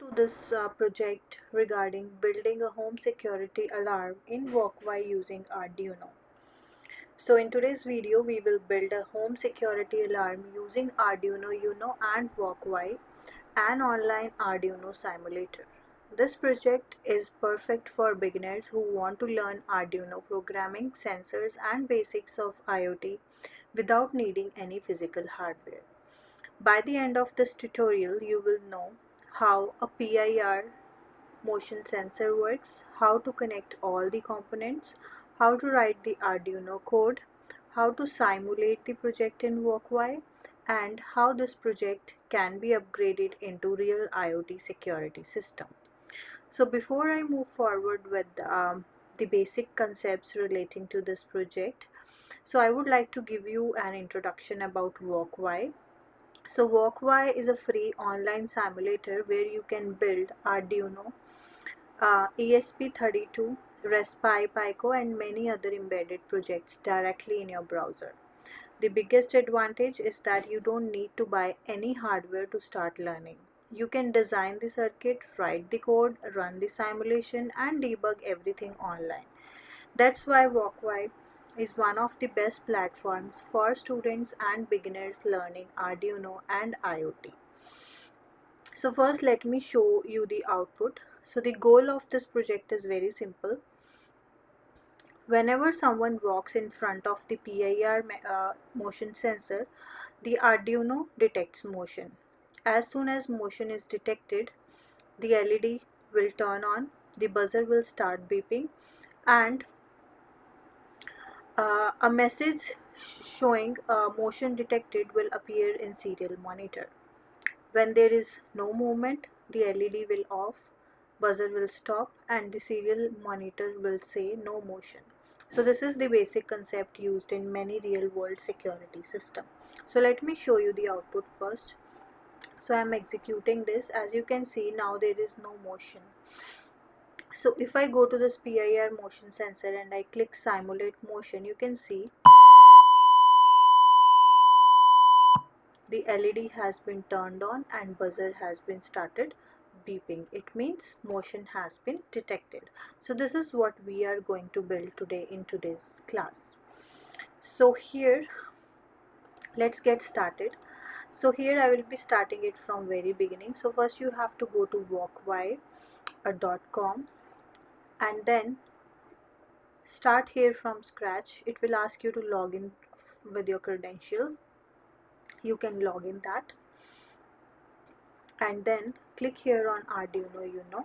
To this project regarding building a home security alarm in Walkway using Arduino. So in today's video we will build a home security alarm using Arduino Uno and Walkway, an online Arduino simulator. This project is perfect for beginners who want to learn Arduino programming, sensors and basics of IoT without needing any physical hardware. By the end of this tutorial, you will know how a PIR motion sensor works, how to connect all the components, how to write the Arduino code, how to simulate the project in Walkway, and how this project can be upgraded into real IoT security system. So before I move forward with the basic concepts relating to this project, so I would like to give you an introduction about Walkway. So Walkway is a free online simulator where you can build Arduino, ESP32, Raspberry Pico and many other embedded projects directly in your browser. The biggest advantage is that you don't need to buy any hardware to start learning. You can design the circuit, write the code, run the simulation and debug everything online. That's why Walkway is one of the best platforms for students and beginners learning Arduino and IoT. So first let me show you the output. So the goal of this project is very simple. Whenever someone walks in front of the PIR motion sensor, the Arduino detects motion. As soon as motion is detected, the LED will turn on, the buzzer will start beeping, and a message showing motion detected will appear in serial monitor. When there is no movement, the LED will off, buzzer will stop and the serial monitor will say no motion. So this is the basic concept used in many real world security systems. So let me show you the output first. So I am executing this. As you can see, now there is no motion. So if I go to this PIR motion sensor and I click simulate motion, you can see the LED has been turned on and buzzer has been started beeping. It means motion has been detected. So this is what we are going to build today in today's class. So here let's get started. So here I will be starting it from very beginning. So first you have to go to walkway.com and then start here from scratch. It will ask you to log in with your credential. You can log in that and then click here on Arduino Uno.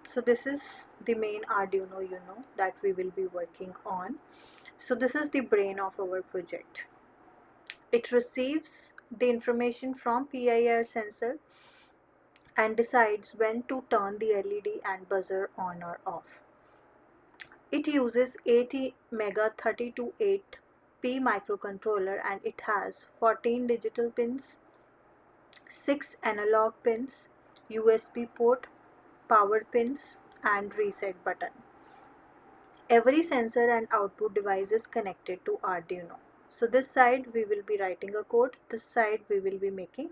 So this is the main Arduino Uno that we will be working on. So this is the brain of our project. It receives the information from PIR sensor and decides when to turn the LED and buzzer on or off. It uses ATmega328P microcontroller and it has 14 digital pins, 6 analog pins, USB port, power pins and reset button. Every sensor and output device is connected to Arduino. So this side we will be writing a code, this side we will be making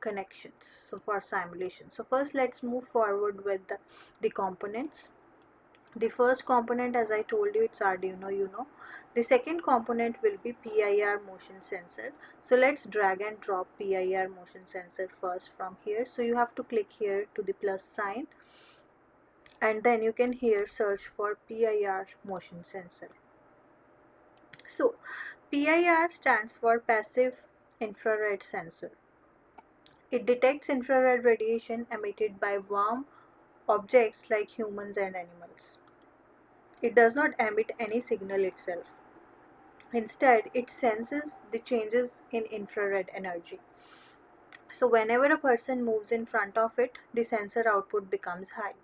connections. So for simulation. So first let's move forward with the components. The first component, as I told you, it's Arduino Uno. The second component will be PIR motion sensor. So let's drag and drop PIR motion sensor first from here. So you have to click here to the plus sign and then you can here search for PIR motion sensor. So PIR stands for passive infrared sensor. It detects infrared radiation emitted by warm objects like humans and animals. It does not emit any signal itself. Instead, it senses the changes in infrared energy. So whenever a person moves in front of it, the sensor output becomes high.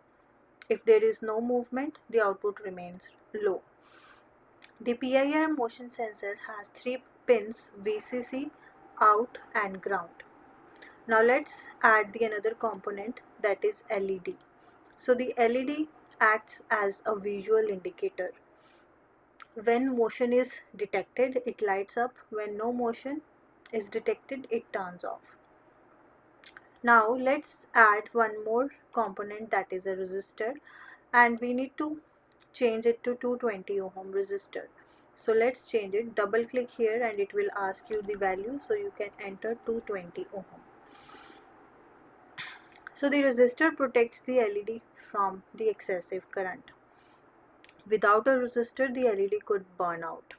If there is no movement, the output remains low. The PIR motion sensor has 3 pins: VCC, out and ground. Now let's add the another component, that is LED. So the LED acts as a visual indicator. When motion is detected, it lights up. When no motion is detected, it turns off. Now let's add one more component, that is a resistor, and we need to change it to 220 ohm resistor. So let's change it. Double click here and it will ask you the value, so you can enter 220 ohm. So the resistor protects the LED from the excessive current. Without a resistor, the LED could burn out.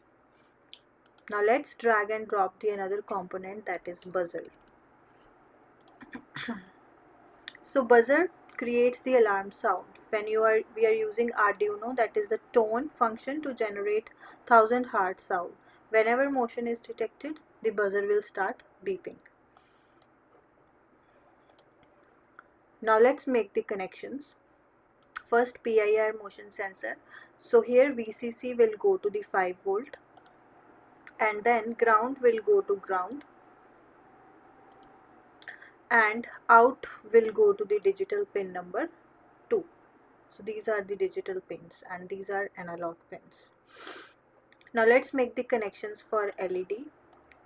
Now let's drag and drop the another component, that is buzzer. So buzzer creates the alarm sound. When we are using Arduino, that is the tone function to generate 1000 Hz sound. Whenever motion is detected, the buzzer will start beeping. Now let's make the connections. First, PIR motion sensor. So here VCC will go to the 5 volt, and then ground will go to ground, and out will go to the digital pin number 2. So these are the digital pins and these are analog pins. Now let's make the connections for LED.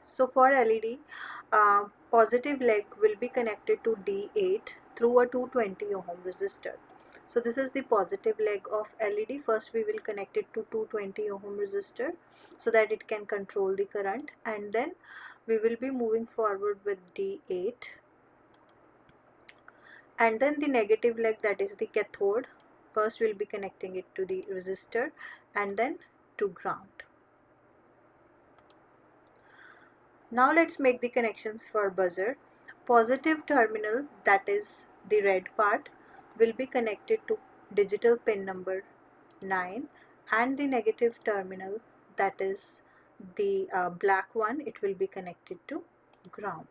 So for LED, positive leg will be connected to D8 through a 220 ohm resistor. So this is the positive leg of LED. First we will connect it to 220 ohm resistor so that it can control the current, and then we will be moving forward with D8, and then the negative leg, that is the cathode. First we'll be connecting it to the resistor and then to ground. Now let's make the connections for buzzer. Positive terminal, that is the red part, will be connected to digital pin number 9, and the negative terminal, that is the black one, it will be connected to ground.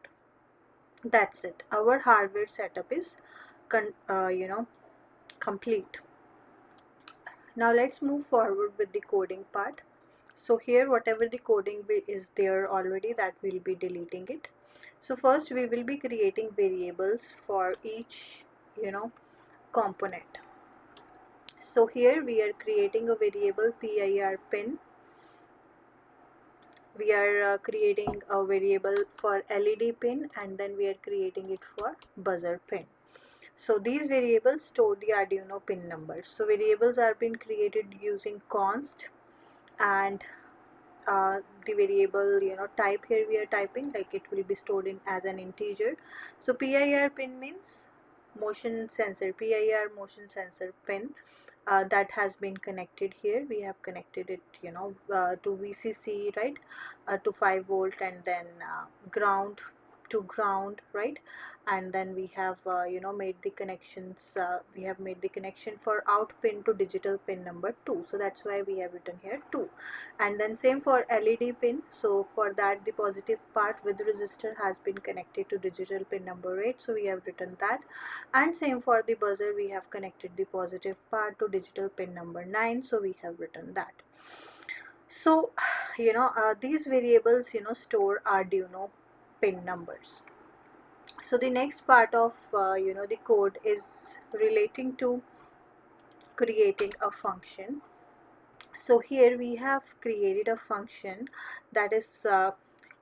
That's it. Our hardware setup is complete. Now let's move forward with the coding part. So here whatever the coding is there already, that we'll be deleting it. So first we will be creating variables for each component. So here we are creating a variable PIR pin. We are creating a variable for LED pin, and then we are creating it for buzzer pin. So these variables store the Arduino pin numbers. So variables are being created using const, and the variable type here we are typing like it will be stored in as an integer. So PIR pin means motion sensor, PIR motion sensor pin. That has been connected here. We have connected it to VCC, right, to 5 volt, and then ground to ground, right, and then we have made the connections. We have made the connection for out pin to digital pin number 2, so that's why we have written here 2. And then same for LED pin. So for that, the positive part with resistor has been connected to digital pin number 8, so we have written that. And same for the buzzer, we have connected the positive part to digital pin number 9, so we have written that. So these variables store Arduino pin numbers. So the next part of the code is relating to creating a function. So here we have created a function that is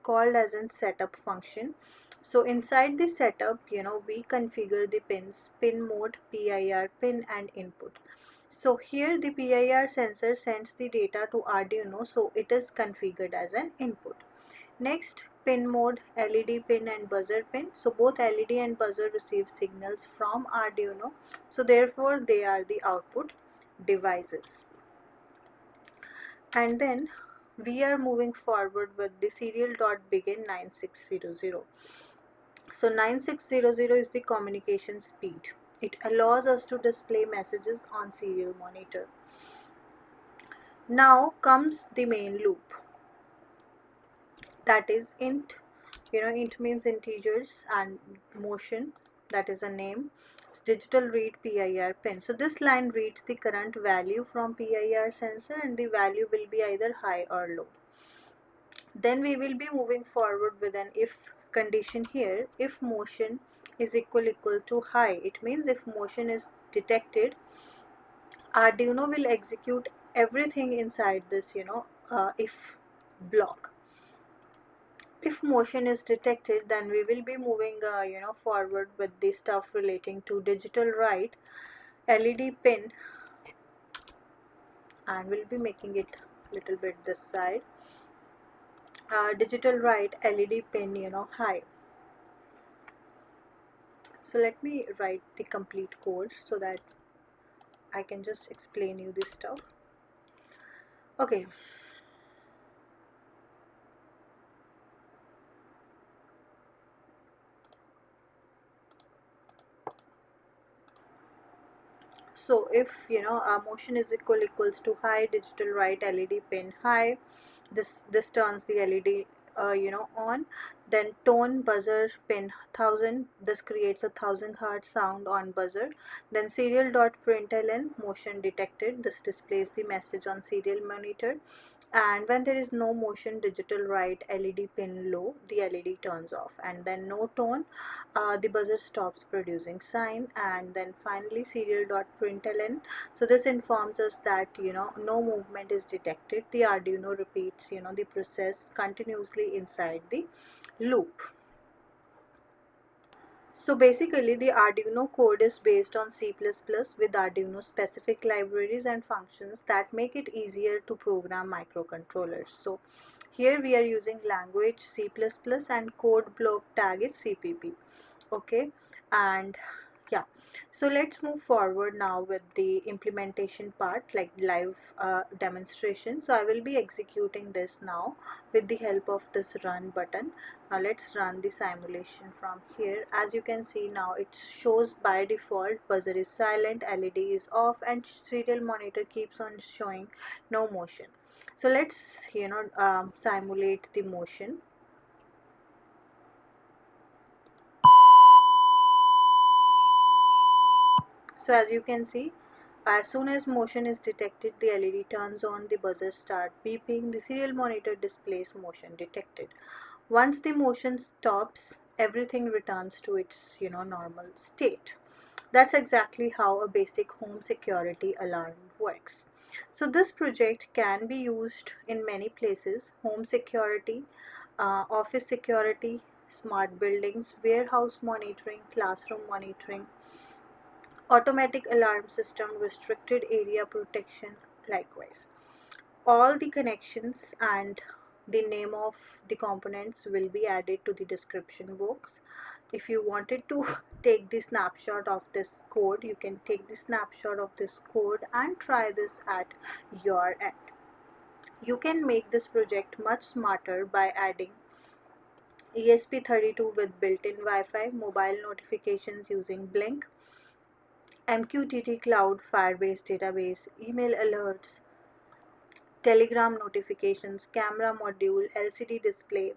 called as a setup function. So inside the setup, we configure the pins, pin mode, PIR pin, and input. So here the PIR sensor sends the data to Arduino, so it is configured as an input. Next, pin mode, LED pin and buzzer pin. So both LED and buzzer receive signals from Arduino, so therefore they are the output devices. And then we are moving forward with the serial.begin 9600. So 9600 is the communication speed. It allows us to display messages on serial monitor. Now comes the main loop, that is int. Int means integers, and motion, that is a name. Digital read PIR pin. So this line reads the current value from PIR sensor, and the value will be either high or low. Then we will be moving forward with an if condition here. If motion is equal to high, it means if motion is detected, Arduino will execute everything inside this if block. If motion is detected, then we will be moving forward with the stuff relating to digital write LED pin, and we'll be making it little bit this side. Digital write LED pin high. So let me write the complete code so that I can just explain you this stuff. Okay, so if motion is equals to high, digital write LED pin high, this turns the LED on. Then tone buzzer pin 1000, this creates a 1000 Hz sound on buzzer. Then serial dot println motion detected, this displays the message on serial monitor. And when there is no motion, digital write LED pin low, the LED turns off. And then no tone, the buzzer stops producing sign. And then finally serial dot println, so this informs us that no movement is detected. The Arduino repeats the process continuously inside the loop. So basically the Arduino code is based on C++ with Arduino specific libraries and functions that make it easier to program microcontrollers. So here we are using language C++ and code block tag is CPP. Okay, and yeah, so let's move forward now with the implementation part, like live demonstration. So I will be executing this now with the help of this run button. Now let's run the simulation from here. As you can see, now it shows by default buzzer is silent, LED is off, and serial monitor keeps on showing no motion. So let's simulate the motion. So as you can see, as soon as motion is detected, the LED turns on, the buzzer start beeping, the serial monitor displays motion detected. Once the motion stops, everything returns to its normal state. That's exactly how a basic home security alarm works. So this project can be used in many places: home security, office security, smart buildings, warehouse monitoring, classroom monitoring, automatic alarm system, restricted area protection. Likewise, all the connections and the name of the components will be added to the description box. If you wanted to take the snapshot of this code, you can take the snapshot of this code and try this at your end. You can make this project much smarter by adding ESP32 with built-in Wi-Fi, mobile notifications using Blink, MQTT Cloud, Firebase database, email alerts, Telegram notifications, camera module, LCD display,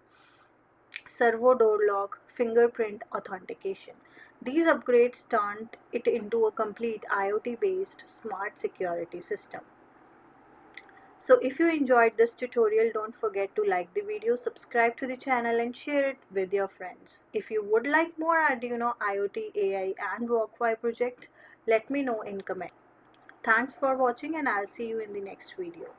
servo door lock, fingerprint authentication. These upgrades turned it into a complete IoT based smart security system. So if you enjoyed this tutorial, don't forget to like the video, subscribe to the channel and share it with your friends. If you would like more Arduino, IoT, AI and Walkwi project, let me know in comment. Thanks for watching and I'll see you in the next video.